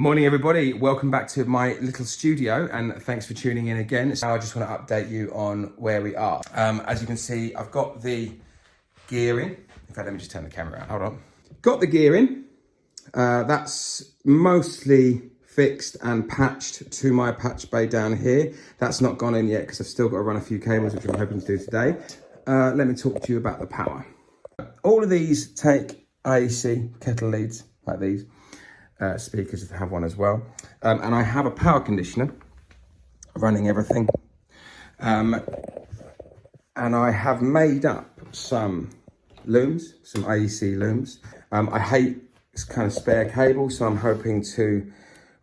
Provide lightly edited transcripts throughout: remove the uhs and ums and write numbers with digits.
Morning everybody, welcome back to my little studio and thanks for tuning in again. So I just want to update you on where we are. As you can see, I've got the gear in. In fact, let me just turn the camera around, hold on. Got the gear in. That's mostly fixed and patched to my patch bay down here. That's not gone in yet because I've still got to run a few cables, which I'm hoping to do today. Let me talk to you about the power. All of these take IEC kettle leads like these. Speakers have one as well, and I have a power conditioner running everything, and I have made up some looms, some AEC looms. I hate kind of spare cables, so I'm hoping to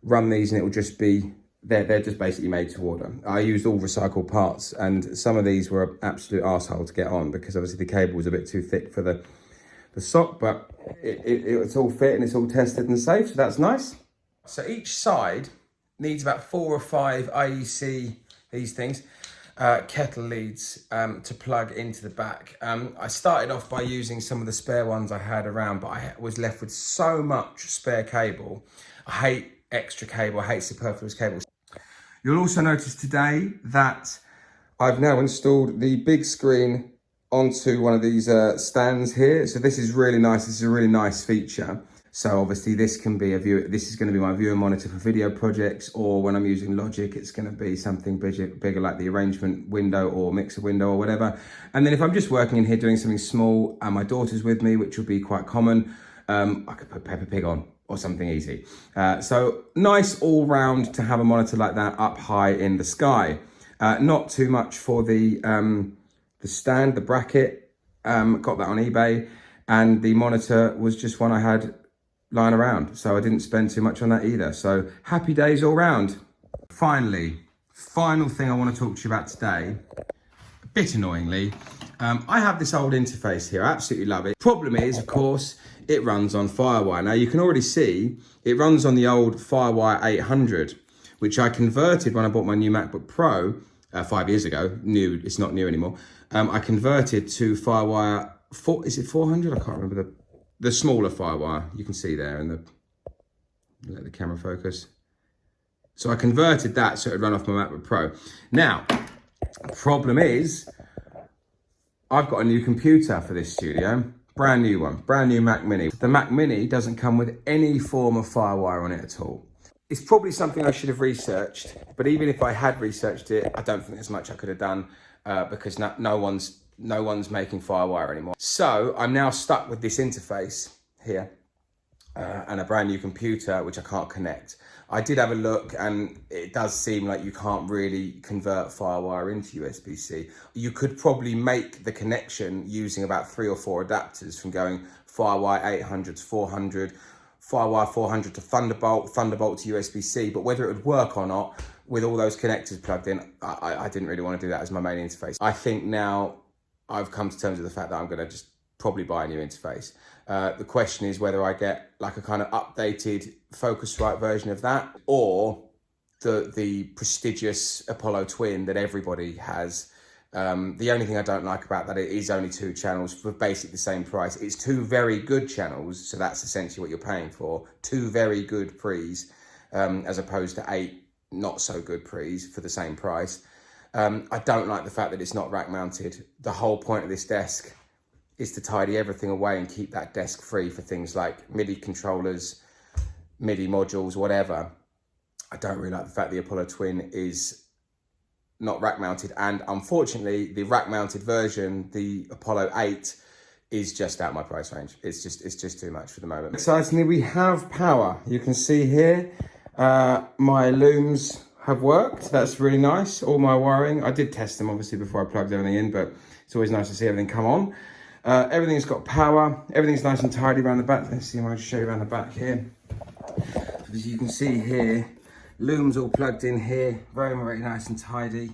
run these and it will just be, they're just basically made to order. I used all recycled parts and some of these were an absolute arsehole to get on because obviously the cable was a bit too thick for the sock, but it's all fit and it's all tested and safe, so that's nice. So each side needs about 4 or 5 IEC, these things, kettle leads to plug into the back. I started off by using some of the spare ones I had around, but I was left with so much spare cable. I hate extra cable, I hate superfluous cables. You'll also notice today that I've now installed the big screen onto one of these stands here. So this is really nice. This is a really nice feature. So obviously this can be this is going to be my viewer monitor for video projects, or when I'm using Logic, it's going to be something bigger like the arrangement window or mixer window or whatever. And then if I'm just working in here doing something small and my daughter's with me, which will be quite common, I could put Peppa Pig on or something easy. So nice all round to have a monitor like that up high in the sky. Not too much for the stand, the bracket, got that on eBay, and the monitor was just one I had lying around, so I didn't spend too much on that either. So happy days all round. Finally, final thing I want to talk to you about today, a bit annoyingly, I have this old interface here. I absolutely love it. Problem is, of course, it runs on Firewire. Now you can already see it runs on the old Firewire 800, which I converted when I bought my new MacBook Pro 5 years ago. New, it's not new anymore. I converted to Firewire 4, is it 400? I can't remember the smaller Firewire. You can see there in let the camera focus. So I converted that so it would run off my MacBook Pro. Now, the problem is, I've got a new computer for this studio, brand new one, brand new Mac Mini. The Mac Mini doesn't come with any form of Firewire on it at all. It's probably something I should have researched, but even if I had researched it, I don't think there's much I could have done because no one's making Firewire anymore. So I'm now stuck with this interface here and a brand new computer which I can't connect. I did have a look and it does seem like you can't really convert Firewire into USB-C. You could probably make the connection using about 3 or 4 adapters from going Firewire 800 to 400, Firewire 400 to Thunderbolt, Thunderbolt to USB-C, but whether it would work or not with all those connectors plugged in, I didn't really want to do that as my main interface. I think now I've come to terms with the fact that I'm going to just probably buy a new interface. The question is whether I get like a kind of updated Focusrite version of that, or the prestigious Apollo Twin that everybody has. The only thing I don't like about that, it is only 2 channels for basically the same price. It's 2 very good channels, so that's essentially what you're paying for. 2 very good pre's, as opposed to 8 not so good pre's for the same price. I don't like the fact that it's not rack mounted. The whole point of this desk is to tidy everything away and keep that desk free for things like MIDI controllers, MIDI modules, whatever. I don't really like the fact the Apollo Twin is not rack mounted, and unfortunately the rack mounted version, the Apollo 8, is just out of my price range. It's just too much for the moment. Excitingly, we have power. You can see here my looms have worked. That's really nice. All my wiring, I did test them obviously before I plugged everything in, but it's always nice to see everything come on. Everything's got power. Everything's nice and tidy around the back. Let's see if I can show you around the back here. As you can see here, looms all plugged in here, very, very nice and tidy.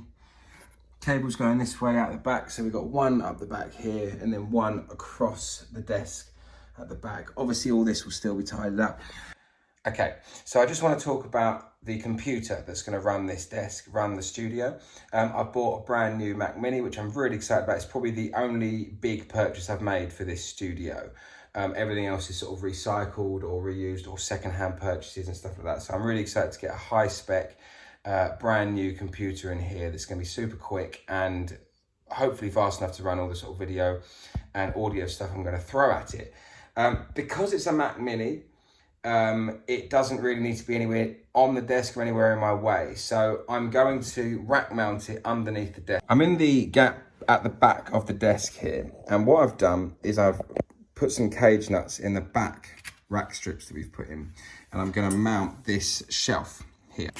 Cables going this way out the back, so we've got one up the back here and then one across the desk at the back. Obviously all this will still be tidied up. Okay, so I just want to talk about the computer that's going to run this desk, run the studio. I've bought a brand new Mac Mini, which I'm really excited about. It's probably the only big purchase I've made for this studio. Everything else is sort of recycled or reused or secondhand purchases and stuff like that. So I'm really excited to get a high spec, brand new computer in here that's going to be super quick and hopefully fast enough to run all the sort of video and audio stuff I'm going to throw at it. Because it's a Mac Mini, it doesn't really need to be anywhere on the desk or anywhere in my way. So I'm going to rack mount it underneath the desk. I'm in the gap at the back of the desk here. And what I've done is I've put some cage nuts in the back rack strips that we've put in. And I'm going to mount this shelf here.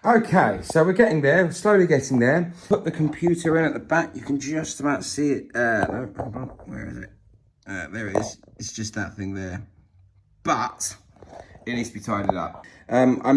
Okay, so we're getting there, slowly getting there. Put the computer in at the back. You can just about see it. No, hold on, where is it? There it is. It's just that thing there. But it needs to be tidied up. I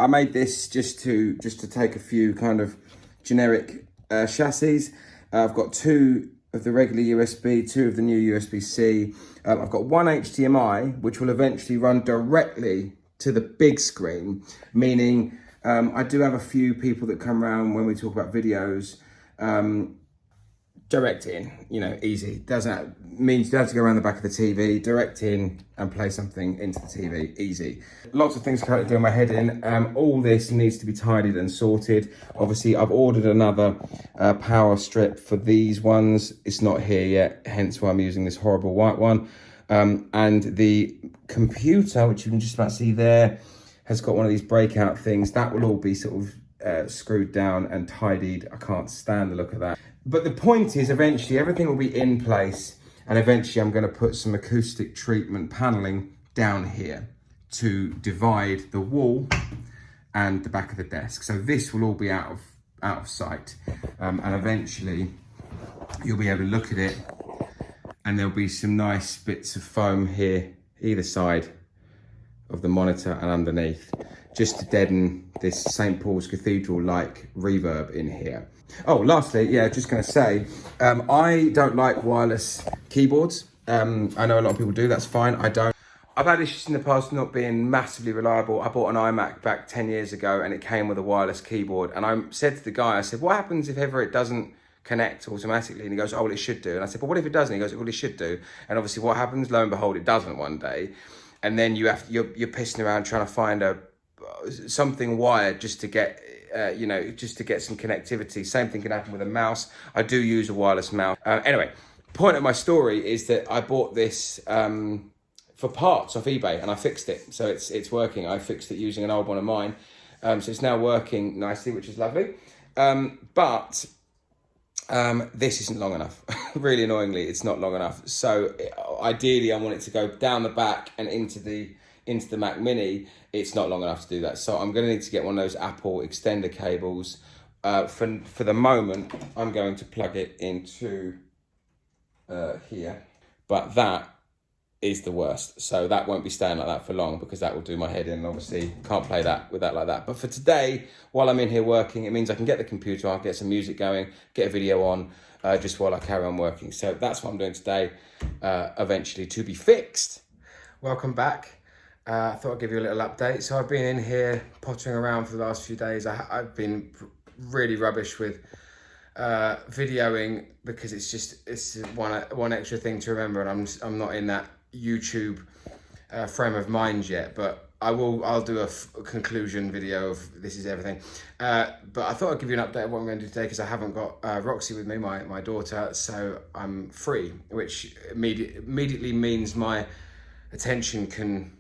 made this just to take a few kind of generic chassis. I've got 2 of the regular USB, 2 of the new USB-C. I've got 1 HDMI, which will eventually run directly to the big screen, meaning I do have a few people that come around when we talk about videos, direct in, you know, easy. Means you don't have to go around the back of the TV, direct in and play something into the TV, easy. Lots of things currently doing my head in. All this needs to be tidied and sorted. Obviously, I've ordered another power strip for these ones. It's not here yet, hence why I'm using this horrible white one. And the computer, which you can just about see there, has got one of these breakout things. That will all be sort of screwed down and tidied. I can't stand the look of that. But the point is, eventually everything will be in place, and eventually I'm going to put some acoustic treatment paneling down here to divide the wall and the back of the desk. So this will all be out of sight, and eventually you'll be able to look at it, and there'll be some nice bits of foam here either side of the monitor and underneath, just to deaden this St. Paul's Cathedral-like reverb in here. Oh, lastly, yeah, just going to say, I don't like wireless keyboards. I know a lot of people do, that's fine, I don't. I've had issues in the past not being massively reliable. I bought an iMac back 10 years ago and it came with a wireless keyboard. And I said to the guy, I said, what happens if ever it doesn't connect automatically? And he goes, oh, well, it should do. And I said, well, what if it doesn't? He goes, well, it should do. And obviously what happens? Lo and behold, it doesn't one day. And then you're pissing around trying to find something wired just to get, just to get some connectivity. Same thing can happen with a mouse. I do use a wireless mouse. Anyway, point of my story is that I bought this for parts off eBay and I fixed it. So it's working. I fixed it using an old one of mine. So it's now working nicely, which is lovely. But this isn't long enough. Really annoyingly, it's not long enough. So ideally I want it to go down the back and into the Mac Mini. It's not long enough to do that. So I'm going to need to get one of those Apple extender cables. For the moment, I'm going to plug it into here. But that is the worst. So that won't be staying like that for long because that will do my head in. Obviously, can't play that with that like that. But for today, while I'm in here working, it means I can get the computer on, get some music going, get a video on, just while I carry on working. So that's what I'm doing today, eventually to be fixed. Welcome back. I thought I'd give you a little update. So I've been in here pottering around for the last few days. I've been really rubbish with videoing because it's one extra thing to remember, and I'm not in that YouTube frame of mind yet, but I'll do a conclusion video of this is everything. But I thought I'd give you an update of what I'm going to do today because I haven't got Roxy with me, my daughter, so I'm free, which immediately means my attention can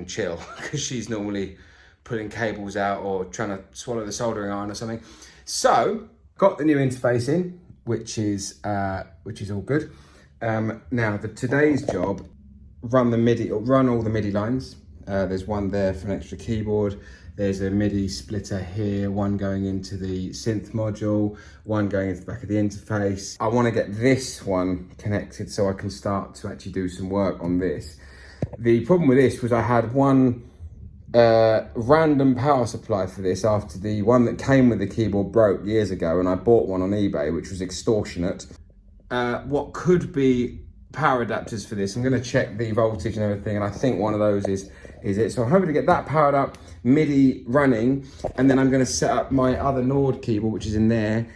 chill because she's normally pulling cables out or trying to swallow the soldering iron or something. So got the new interface in, which is all good. Now today's job, run all the MIDI lines. There's one there for an extra keyboard. There's a MIDI splitter here, one going into the synth module, one going into the back of the interface. I want to get this one connected so I can start to actually do some work on this. The problem with this was I had one random power supply for this after the one that came with the keyboard broke years ago, and I bought one on eBay, which was extortionate. What could be power adapters for this? I'm going to check the voltage and everything, and I think one of those is it. So I'm hoping to get that powered up, MIDI running, and then I'm going to set up my other Nord keyboard, which is in there,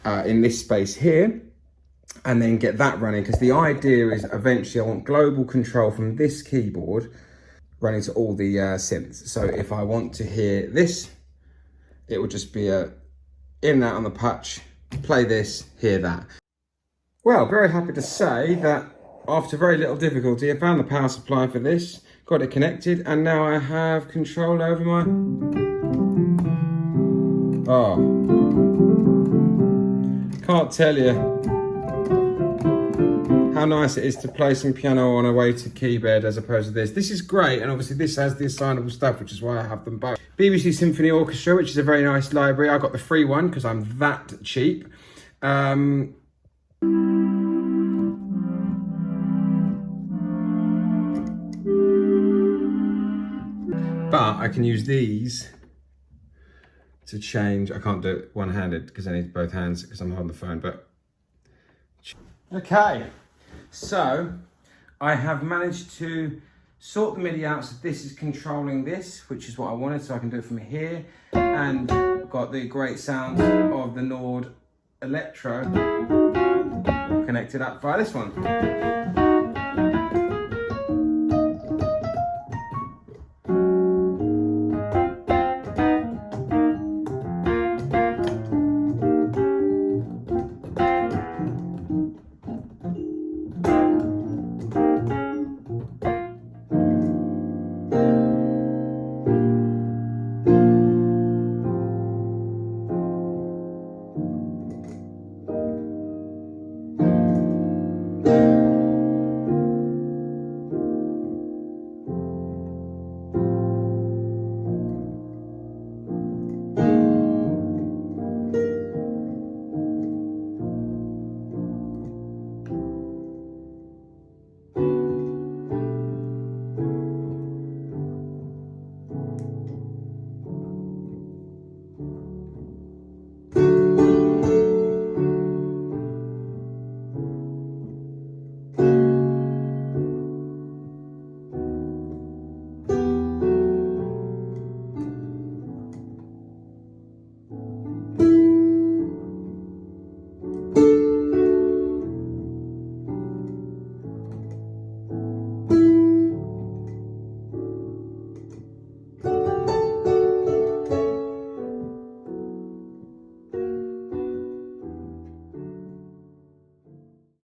in this space here, and then get that running, because the idea is eventually I want global control from this keyboard running to all the synths. So if I want to hear this, it will just be a in and out on the patch, play this, hear that. Well, very happy to say that after very little difficulty, I found the power supply for this, got it connected, and now I have control over my... Oh, can't tell you how nice it is to play some piano on a weighted key bed as opposed to this. This is great, and obviously this has the assignable stuff, which is why I have them both. BBC Symphony Orchestra, which is a very nice library. I got the free one because I'm that cheap. But I can use these to change. I can't do it one-handed because I need both hands because I'm holding the phone, but... Okay, so I have managed to sort the MIDI out, so this is controlling this, which is what I wanted, so I can do it from here, and got the great sound of the Nord Electro connected up via this one.